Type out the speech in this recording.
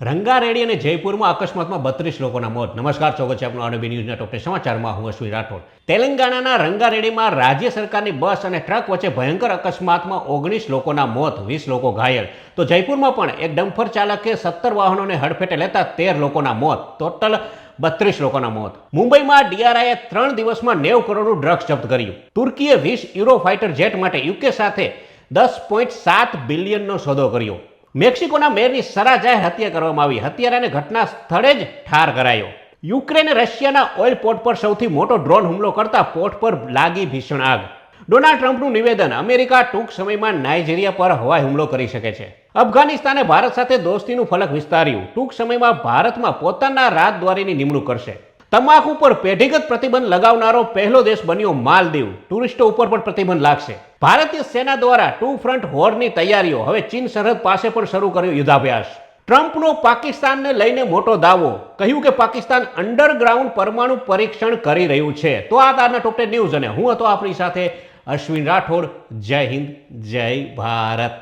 રંગારેડી અને જયપુરમાં અકસ્માતમાં 32 લોકોના મોત. નમસ્કાર, સ્વાગત છે આપનું આરબી ન્યૂઝના ટોપ 10 સમાચારમાં. હું અશ્વિન રાઠોડ. તેલંગાણાના રંગારેડીમાં રાજ્ય સરકારની બસ અને ટ્રક વચ્ચે ભયંકર અકસ્માતમાં 19 લોકોના મોત, 20 લોકો ઘાયલ. તો જયપુરમાં પણ એક ડમ્પર ચાલકે 17 વાહનોને હડફેટે લેતા 13 લોકોના મોત, ટોટલ 32 લોકોના મોત. મુંબઈમાં ડીઆરઆઈએ 3 દિવસમાં 90 કરોડનું ડ્રગ્સ જપ્ત કર્યું. તુર્કીએ 20 યુરો ફાઇટર જેટ માટે યુકે સાથે 10.7 બિલિયનનો સોદો કર્યો. મેક્સિકોના મેયરની સરા જાહેર હત્યા કરવામાં આવી. હત્યારાને ઘટના સ્થળે જ ઠાર કરાયો. યુક્રેને રશિયાના ઓઇલ પોર્ટ પર સૌથી મોટો ડ્રોન હુમલો કરતા પોર્ટ પર લાગી ભીષણ આગ. ડોનાલ્ડ ટ્રમ્પનું નિવેદન, અમેરિકા ટૂંક સમયમાં નાઇજીરિયા પર હવાઈ હુમલો કરી શકે છે. અફઘાનિસ્તાને ભારત સાથે દોસ્તીનું ફલક વિસ્તાર્યું. ટૂંક સમયમાં ભારતમાં પોતાના રાજદ્વારીની નિમણૂક કરશે. તમાકુ પર પેઢીગત પ્રતિબંધ લગાવનારો પહેલો દેશ બન્યો માલદીવ. ટુરિસ્ટો ઉપર પણ પ્રતિબંધ લાગશે. ભારતીય સેના દ્વારા 2 ફ્રન્ટ વોરની તૈયારીઓ. હવે ચીન સરહદ પાસે પણ શરૂ કર્યો યુદ્ધાભ્યાસ. ટ્રમ્પનો પાકિસ્તાનને લઈને મોટો દાવો. કહ્યું કે પાકિસ્તાન અંડરગ્રાઉન્ડ પરમાણુ પરીક્ષણ કરી રહ્યું છે. તો આ તારના ટોપ 10 ન્યૂઝ અને હું હતો આપણી સાથે અશ્વિન રાઠોડ. જય હિન્દ, જય ભારત.